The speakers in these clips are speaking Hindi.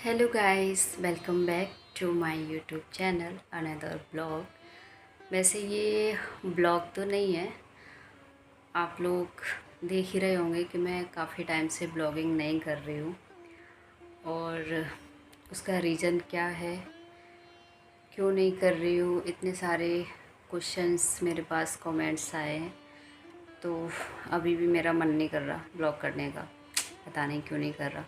Hello guys, welcome back to my YouTube channel another blog. वैसे ये ब्लॉग तो नहीं है, आप लोग देख ही रहे होंगे कि मैं काफ़ी टाइम से ब्लॉगिंग नहीं कर रही हूँ। और उसका रीज़न क्या है, क्यों नहीं कर रही हूँ, इतने सारे क्वेश्चंस मेरे पास कमेंट्स आए हैं। तो अभी भी मेरा मन नहीं कर रहा ब्लॉग करने का, पता नहीं क्यों नहीं कर रहा।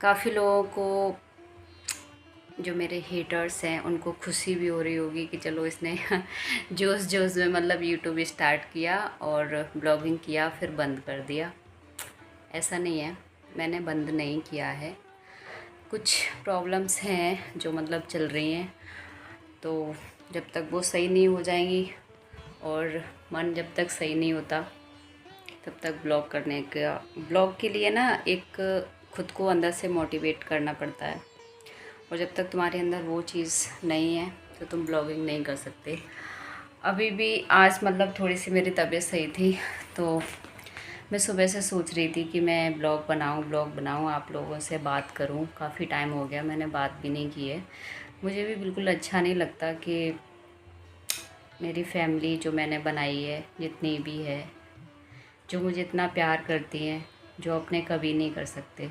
काफ़ी लोगों को, जो मेरे हेटर्स हैं, उनको खुशी भी हो रही होगी कि चलो इसने जोश जोश में मतलब यूट्यूब स्टार्ट किया और ब्लॉगिंग किया फिर बंद कर दिया। ऐसा नहीं है, मैंने बंद नहीं किया है। कुछ प्रॉब्लम्स हैं जो मतलब चल रही हैं, तो जब तक वो सही नहीं हो जाएंगी और मन जब तक सही नहीं होता तब तक ब्लॉग के लिए ना एक खुद को अंदर से मोटिवेट करना पड़ता है। और जब तक तुम्हारे अंदर वो चीज़ नहीं है तो तुम ब्लॉगिंग नहीं कर सकते। अभी भी आज मतलब थोड़ी सी मेरी तबीयत सही थी, तो मैं सुबह से सोच रही थी कि मैं ब्लॉग बनाऊँ, आप लोगों से बात करूँ। काफ़ी टाइम हो गया मैंने बात भी नहीं की है। मुझे भी बिल्कुल अच्छा नहीं लगता कि मेरी फैमिली जो मैंने बनाई है, जितनी भी है, जो मुझे इतना प्यार करती हैं, जो अपने कभी नहीं कर सकते।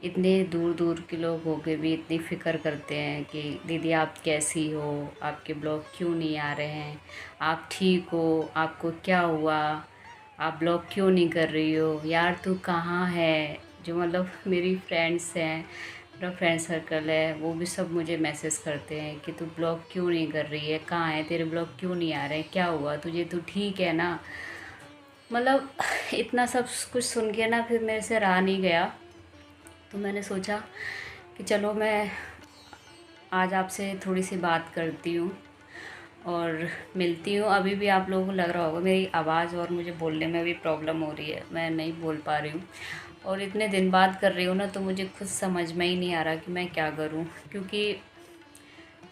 इतने दूर दूर के लोग होके भी इतनी फ़िक्र करते हैं कि दीदी आप कैसी हो, आपके ब्लॉग क्यों नहीं आ रहे हैं, आप ठीक हो, आपको क्या हुआ, आप ब्लॉग क्यों नहीं कर रही हो, यार तू कहाँ है। जो मतलब मेरी फ्रेंड्स हैं, मेरा फ्रेंड सर्कल है, वो भी सब मुझे मैसेज करते हैं कि तू ब्लॉग क्यों नहीं कर रही है, कहाँ है, तेरे ब्लॉग क्यों नहीं आ रहे हैं, क्या हुआ तुझे, तू ठीक है ना। मतलब इतना सब कुछ सुन के ना फिर मेरे से रहा नहीं गया। तो मैंने सोचा कि चलो मैं आज आपसे थोड़ी सी बात करती हूँ और मिलती हूँ। अभी भी आप लोगों को लग रहा होगा मेरी आवाज़ और मुझे बोलने में भी प्रॉब्लम हो रही है, मैं नहीं बोल पा रही हूँ। और इतने दिन बाद कर रही हूँ ना, तो मुझे खुद समझ में ही नहीं आ रहा कि मैं क्या करूँ। क्योंकि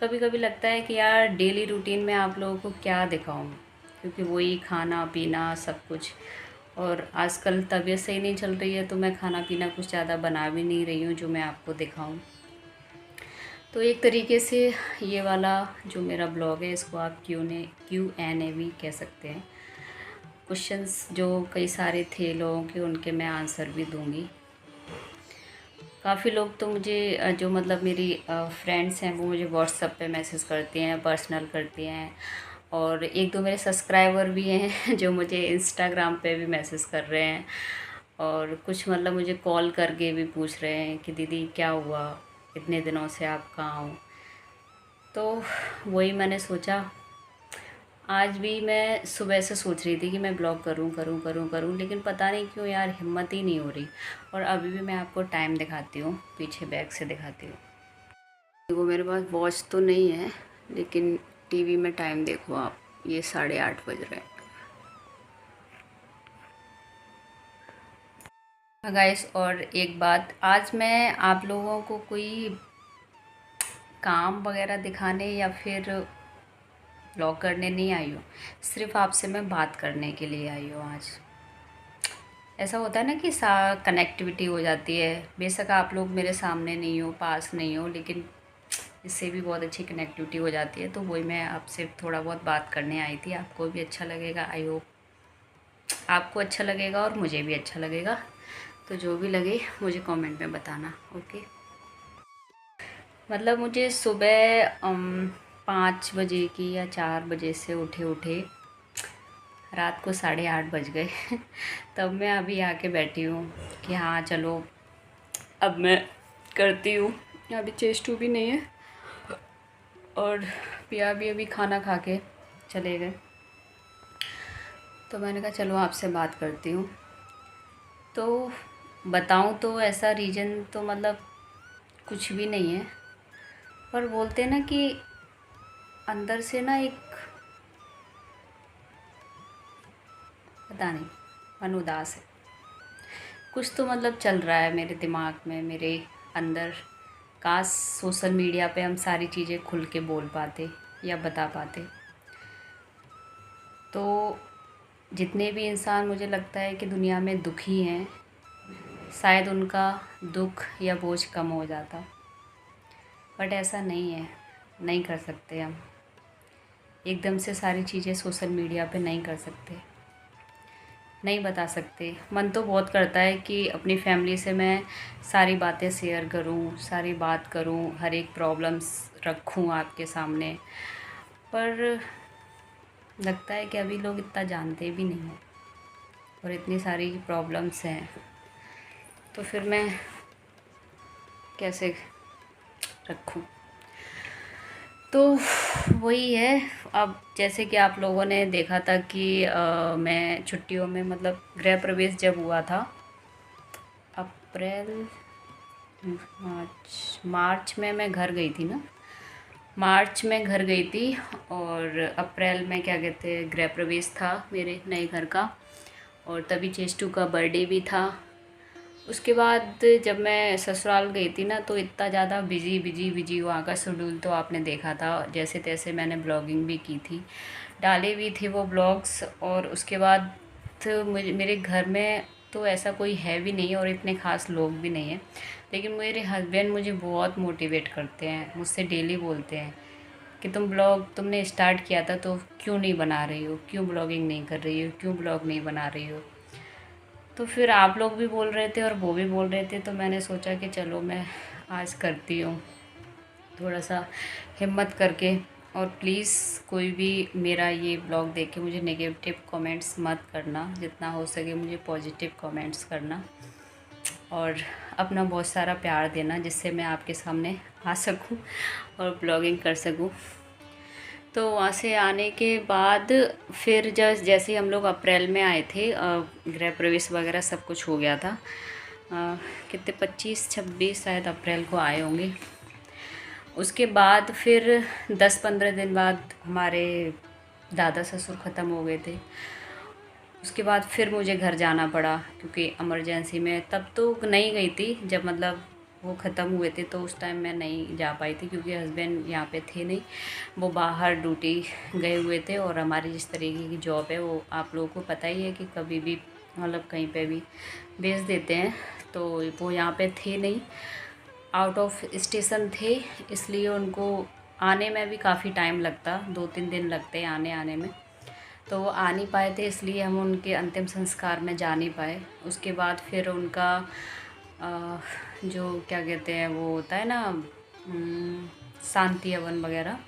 कभी कभी लगता है कि यार डेली रूटीन में आप लोगों को क्या दिखाऊँ, क्योंकि वही खाना पीना सब कुछ। और आजकल तबीयत सही नहीं चल रही है, तो मैं खाना पीना कुछ ज़्यादा बना भी नहीं रही हूँ जो मैं आपको दिखाऊँ। तो एक तरीके से ये वाला जो मेरा ब्लॉग है, इसको आप Q&A भी कह सकते हैं। क्वेश्चंस जो कई सारे थे लोगों के, उनके मैं आंसर भी दूंगी। काफ़ी लोग तो मुझे जो मतलब मेरी फ्रेंड्स हैं, वो मुझे व्हाट्सएप पे मैसेज करती हैं, पर्सनल करती हैं। और एक दो मेरे सब्सक्राइबर भी हैं जो मुझे इंस्टाग्राम पे भी मैसेज कर रहे हैं। और कुछ मतलब मुझे कॉल करके भी पूछ रहे हैं कि दीदी क्या हुआ, इतने दिनों से आप कहाँ हो। तो वही मैंने सोचा, आज भी मैं सुबह से सोच रही थी कि मैं ब्लॉग करूं करूं करूं करूं, लेकिन पता नहीं क्यों यार हिम्मत ही नहीं हो रही। और अभी भी मैं आपको टाइम दिखाती हूँ, पीछे बैक से दिखाती हूँ। वो मेरे पास वॉच तो नहीं है, लेकिन टीवी में टाइम देखो आप, ये 8:30 बज रहे हैं गाइस। और एक बात, आज मैं आप लोगों को कोई काम वगैरह दिखाने या फिर ब्लॉग करने नहीं आई हूँ, सिर्फ आपसे मैं बात करने के लिए आई हूँ आज। ऐसा होता है ना कि कनेक्टिविटी हो जाती है। बेशक आप लोग मेरे सामने नहीं हो, पास नहीं हो, लेकिन इससे भी बहुत अच्छी कनेक्टिविटी हो जाती है। तो वही मैं आपसे थोड़ा बहुत बात करने आई थी। आपको भी अच्छा लगेगा, आई होप आपको अच्छा लगेगा और मुझे भी अच्छा लगेगा। तो जो भी लगे मुझे कमेंट में बताना, ओके। मतलब मुझे सुबह 5 बजे की या 4 बजे से उठे उठे रात को 8:30 बज गए तब मैं अभी आके बैठी हूँ कि हाँ चलो अब मैं करती हूँ। अभी चेष्टू भी नहीं है और पिया भी अभी खाना खा के चले गए, तो मैंने कहा चलो आपसे बात करती हूँ। तो बताऊँ तो ऐसा रीज़न तो मतलब कुछ भी नहीं है, पर बोलते हैं ना कि अंदर से ना एक, पता नहीं, मन उदास है। कुछ तो मतलब चल रहा है मेरे दिमाग में, मेरे अंदर। काश सोशल मीडिया पे हम सारी चीज़ें खुल के बोल पाते या बता पाते। तो जितने भी इंसान मुझे लगता है कि दुनिया में दुखी हैं, शायद उनका दुख या बोझ कम हो जाता, बट ऐसा नहीं है। नहीं कर सकते हम एकदम से सारी चीज़ें सोशल मीडिया पे नहीं कर सकते, नहीं बता सकते। मन तो बहुत करता है कि अपनी फैमिली से मैं सारी बातें शेयर करूं, सारी बात करूं, हर एक प्रॉब्लम्स रखूं आपके सामने, पर लगता है कि अभी लोग इतना जानते भी नहीं हैं और इतनी सारी प्रॉब्लम्स हैं, तो फिर मैं कैसे रखूं। तो वही है। अब जैसे कि आप लोगों ने देखा था कि मैं छुट्टियों में मतलब गृह प्रवेश जब हुआ था अप्रैल मार्च में मैं घर गई थी ना, मार्च में घर गई थी और अप्रैल में क्या कहते हैं गृह प्रवेश था मेरे नए घर का, और तभी चेस्टू का बर्थडे भी था। उसके बाद जब मैं ससुराल गई थी ना, तो इतना ज़्यादा बिजी वहाँ का शेड्यूल तो आपने देखा था। जैसे तैसे मैंने ब्लॉगिंग भी की थी, डाले भी थे वो ब्लॉग्स। और उसके बाद मुझे मेरे घर में तो ऐसा कोई है भी नहीं और इतने ख़ास लोग भी नहीं हैं, लेकिन मेरे हस्बैंड मुझे बहुत मोटिवेट करते हैं, मुझसे डेली बोलते हैं कि तुमने स्टार्ट किया था तो क्यों नहीं बना रही हो, क्यों ब्लॉगिंग नहीं कर रही हो, क्यों ब्लॉग नहीं बना रही हो। तो फिर आप लोग भी बोल रहे थे और वो भी बोल रहे थे, तो मैंने सोचा कि चलो मैं आज करती हूँ थोड़ा सा हिम्मत करके। और प्लीज़ कोई भी मेरा ये ब्लॉग देख के मुझे नेगेटिव कमेंट्स मत करना, जितना हो सके मुझे पॉजिटिव कमेंट्स करना और अपना बहुत सारा प्यार देना, जिससे मैं आपके सामने आ सकूं और ब्लॉगिंग कर सकूं। तो वहाँ से आने के बाद फिर जैसे हम लोग अप्रैल में आए थे, गृह प्रवेश वगैरह सब कुछ हो गया था। कितने 25-26 शायद अप्रैल को आए होंगे। उसके बाद फिर 10-15 दिन बाद हमारे दादा ससुर ख़त्म हो गए थे। उसके बाद फिर मुझे घर जाना पड़ा क्योंकि इमरजेंसी में, तब तो नहीं गई थी जब मतलब वो ख़त्म हुए थे, तो उस टाइम मैं नहीं जा पाई थी क्योंकि हस्बैंड यहाँ पे थे नहीं, वो बाहर ड्यूटी गए हुए थे। और हमारी जिस तरीके की जॉब है वो आप लोगों को पता ही है कि कभी भी मतलब कहीं पे भी भेज देते हैं, तो वो यहाँ पे थे नहीं, आउट ऑफ स्टेशन थे, इसलिए उनको आने में भी काफ़ी टाइम लगता, 2-3 दिन लगते आने में। तो वो आ नहीं पाए थे, इसलिए हम उनके अंतिम संस्कार में जा नहीं पाए। उसके बाद फिर उनका जो क्या कहते हैं वो होता है ना शांति हवन वगैरह,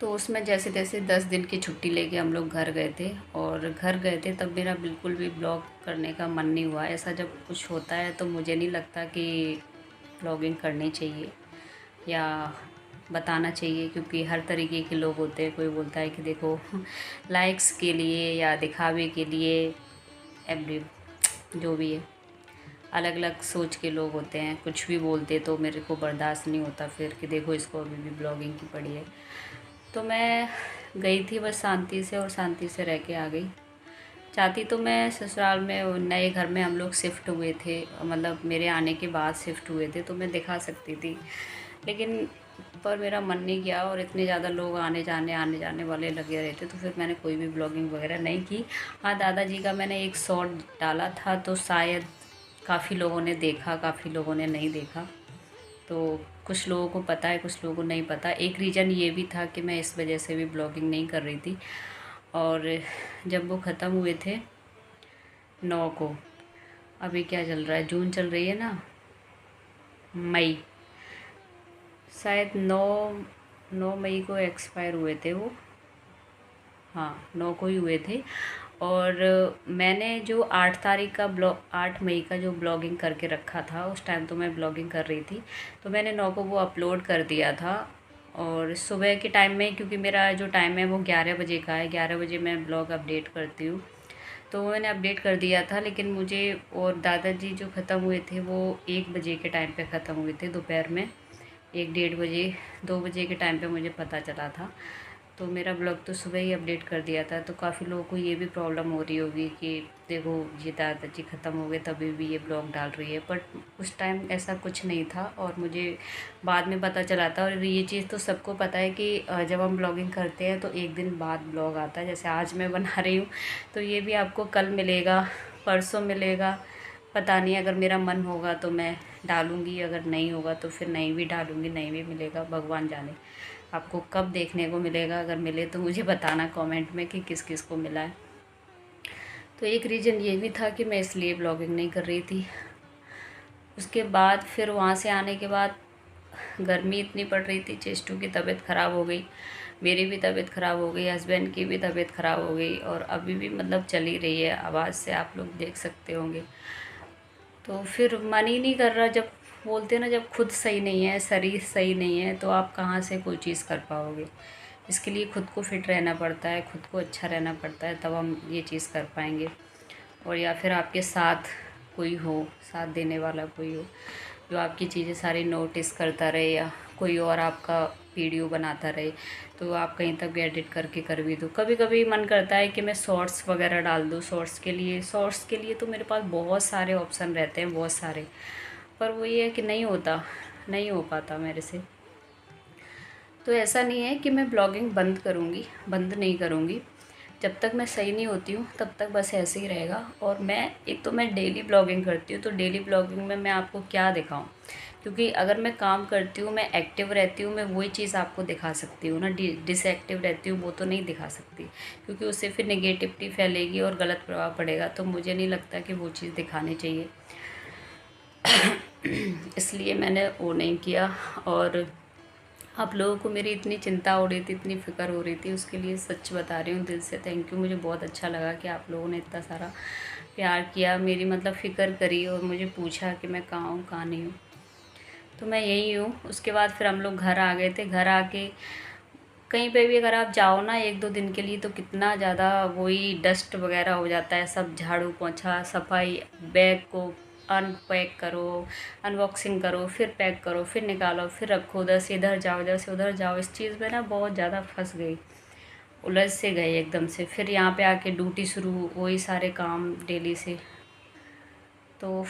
तो उसमें जैसे तैसे 10 दिन की छुट्टी लेके हम लोग घर गए थे। और घर गए थे तब मेरा बिल्कुल भी ब्लॉग करने का मन नहीं हुआ। ऐसा जब कुछ होता है तो मुझे नहीं लगता कि ब्लॉगिंग करनी चाहिए या बताना चाहिए, क्योंकि हर तरीके के लोग होते हैं। कोई बोलता है कि देखो लाइक्स के लिए या दिखावे के लिए, एवरी जो भी है, अलग अलग सोच के लोग होते हैं। कुछ भी बोलते तो मेरे को बर्दाश्त नहीं होता फिर कि देखो इसको अभी भी ब्लॉगिंग की पड़ी है। तो मैं गई थी बस शांति से, और शांति से रह के आ गई। चाहती तो मैं ससुराल में नए घर में हम लोग शिफ्ट हुए थे, मतलब मेरे आने के बाद शिफ्ट हुए थे, तो मैं दिखा सकती थी, लेकिन पर मेरा मन नहीं किया और इतने ज़्यादा लोग आने जाने वाले लगे रहते, तो फिर मैंने कोई भी ब्लॉगिंग वगैरह नहीं की। हाँ, दादाजी का मैंने एक शॉर्ट डाला था, तो शायद काफ़ी लोगों ने देखा, काफ़ी लोगों ने नहीं देखा। तो कुछ लोगों को पता है, कुछ लोगों को नहीं पता। एक रीज़न ये भी था कि मैं इस वजह से भी ब्लॉगिंग नहीं कर रही थी। और जब वो ख़त्म हुए थे 9 को, अभी क्या चल रहा है, जून चल रही है ना, मई, शायद 9 मई को एक्सपायर हुए थे वो। हाँ, 9 को ही हुए थे। और मैंने जो 8 मई का जो ब्लॉगिंग करके रखा था, उस टाइम तो मैं ब्लॉगिंग कर रही थी, तो मैंने 9 को वो अपलोड कर दिया था। और सुबह के टाइम में, क्योंकि मेरा जो टाइम है वो 11 बजे का है, 11 बजे मैं ब्लॉग अपडेट करती हूँ, तो मैंने अपडेट कर दिया था। लेकिन मुझे, और दादाजी जो ख़त्म हुए थे वो 1 बजे के टाइम पे ख़त्म हुए थे, दोपहर में 1-1:30 बजे, 2 बजे के टाइम पे मुझे पता चला था। तो मेरा ब्लॉग तो सुबह ही अपडेट कर दिया था। तो काफ़ी लोगों को ये भी प्रॉब्लम हो रही होगी कि देखो ये दादाजी ख़त्म हो गए तभी भी ये ब्लॉग डाल रही है, बट उस टाइम ऐसा कुछ नहीं था और मुझे बाद में पता चला था। और ये चीज़ तो सबको पता है कि जब हम ब्लॉगिंग करते हैं तो एक दिन बाद ब्लॉग आता है। जैसे आज मैं बना रही हूँ तो ये भी आपको कल मिलेगा, परसों मिलेगा, पता नहीं, अगर मेरा मन होगा तो मैं डालूँगी, अगर नहीं होगा तो फिर नहीं भी डालूँगी, नहीं भी मिलेगा, भगवान जाने आपको कब देखने को मिलेगा। अगर मिले तो मुझे बताना कमेंट में कि किस किस को मिला है। तो एक रीज़न ये भी था कि मैं इसलिए ब्लॉगिंग नहीं कर रही थी। उसके बाद फिर वहाँ से आने के बाद गर्मी इतनी पड़ रही थी, चेस्टू की तबीयत ख़राब हो गई, मेरी भी तबीयत ख़राब हो गई, हस्बैंड की भी तबीयत ख़राब हो गई, और अभी भी मतलब चल ही रही है, आवाज़ से आप लोग देख सकते होंगे। तो फिर मन ही नहीं कर रहा। जब बोलते हैं ना, जब खुद सही नहीं है, शरीर सही नहीं है, तो आप कहाँ से कोई चीज़ कर पाओगे। इसके लिए खुद को फिट रहना पड़ता है, खुद को अच्छा रहना पड़ता है, तब हम ये चीज़ कर पाएंगे। और या फिर आपके साथ कोई हो, साथ देने वाला कोई हो, जो आपकी चीज़ें सारी नोटिस करता रहे, या कोई और आपका वीडियो बनाता रहे, तो आप कहीं तक एडिट करके कर भी दो। कभी कभी मन करता है कि मैं शॉर्ट्स वगैरह डाल दूँ। शॉर्ट्स के लिए तो मेरे पास बहुत सारे ऑप्शन रहते हैं, बहुत सारे, पर वो ये है कि नहीं हो पाता मेरे से। तो ऐसा नहीं है कि मैं ब्लॉगिंग बंद नहीं करूँगी। जब तक मैं सही नहीं होती हूँ तब तक बस ऐसे ही रहेगा। और मैं डेली ब्लॉगिंग करती हूँ, तो डेली ब्लॉगिंग में मैं आपको क्या दिखाऊँ, क्योंकि अगर मैं काम करती हूँ, मैं एक्टिव रहती हूँ, मैं वही चीज़ आपको दिखा सकती हूँ ना। डिसएक्टिव रहती हूँ वो तो नहीं दिखा सकती, क्योंकि उससे फिर नेगेटिविटी फैलेगी और गलत प्रभाव पड़ेगा। तो मुझे नहीं लगता कि वो चीज़ दिखानी चाहिए। इसलिए मैंने वो नहीं किया। और आप लोगों को मेरी इतनी चिंता हो रही थी, इतनी फ़िक्र हो रही थी, उसके लिए सच बता रही हूँ, दिल से थैंक यू। मुझे बहुत अच्छा लगा कि आप लोगों ने इतना सारा प्यार किया, मेरी मतलब फ़िक्र करी और मुझे पूछा कि मैं कहाँ हूँ, कहाँ नहीं हूँ। तो मैं यही हूँ। उसके बाद फिर हम लोग घर आ गए थे। घर आके कहीं पे भी अगर आप जाओ ना 1-2 दिन के लिए, तो कितना ज़्यादा वही डस्ट वगैरह हो जाता है। सब झाड़ू पोंछा सफाई, बैग को अनपैक करो, अनबॉक्सिंग करो, फिर पैक करो, फिर निकालो, फिर रखो, उधर से इधर जाओ, इधर से उधर जाओ। इस चीज़ में ना बहुत ज़्यादा फंस गई, उलझ से गई एकदम से। फिर यहाँ पे आके ड्यूटी शुरू, वही सारे काम डेली से। तो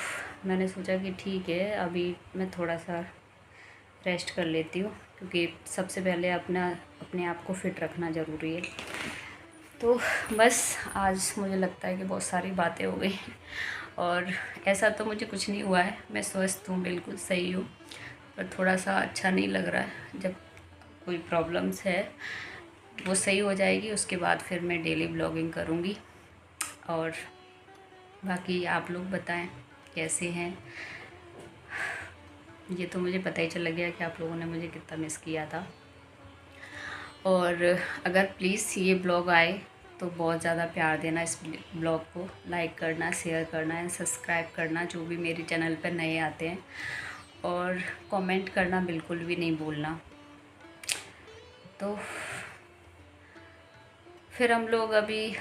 मैंने सोचा कि ठीक है, अभी मैं थोड़ा सा रेस्ट कर लेती हूँ, क्योंकि सबसे पहले अपने आप को फिट रखना ज़रूरी है। तो बस आज मुझे लगता है कि बहुत सारी बातें हो गई, और ऐसा तो मुझे कुछ नहीं हुआ है, मैं स्वस्थ हूँ, बिल्कुल सही हूँ। पर थोड़ा सा अच्छा नहीं लग रहा है। जब कोई प्रॉब्लम्स है वो सही हो जाएगी, उसके बाद फिर मैं डेली ब्लॉगिंग करूँगी। और बाकी आप लोग बताएं कैसे हैं। ये तो मुझे पता ही चल गया कि आप लोगों ने मुझे कितना मिस किया था। और अगर प्लीज़ ये ब्लॉग आए तो बहुत ज़्यादा प्यार देना, इस ब्लॉग को लाइक करना, शेयर करना एंड सब्सक्राइब करना, जो भी मेरे चैनल पर नए आते हैं। और कमेंट करना बिल्कुल भी नहीं भूलना। तो फिर हम लोग अभी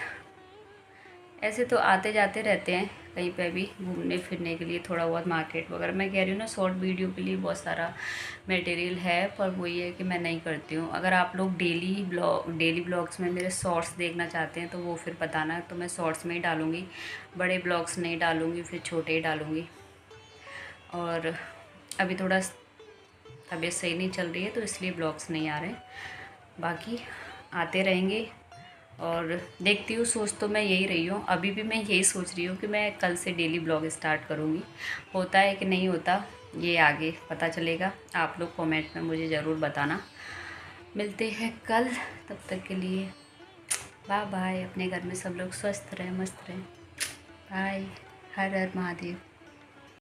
ऐसे तो आते जाते रहते हैं कहीं पे भी घूमने फिरने के लिए, थोड़ा बहुत मार्केट वगैरह। मैं कह रही हूँ ना, शॉर्ट वीडियो के लिए बहुत सारा मटेरियल है, पर वही है कि मैं नहीं करती हूँ। अगर आप लोग डेली ब्लॉग्स में मेरे शॉर्ट्स देखना चाहते हैं तो वो फिर बताना, तो मैं शॉर्ट्स में ही डालूँगी, बड़े ब्लॉग्स नहीं डालूँगी, फिर छोटे ही डालूँगी। और अभी थोड़ा तबीयत सही नहीं चल रही है, तो इसलिए ब्लॉग्स नहीं आ रहे। बाकी आते रहेंगे। और देखती हूँ, सोच तो मैं यही रही हूँ, अभी भी मैं यही सोच रही हूँ कि मैं कल से डेली ब्लॉग स्टार्ट करूँगी। होता है कि नहीं होता, ये आगे पता चलेगा। आप लोग कमेंट में मुझे ज़रूर बताना। मिलते हैं कल, तब तक के लिए बाय बाय। अपने घर में सब लोग स्वस्थ रहें, मस्त रहें। बाय। हर हर महादेव।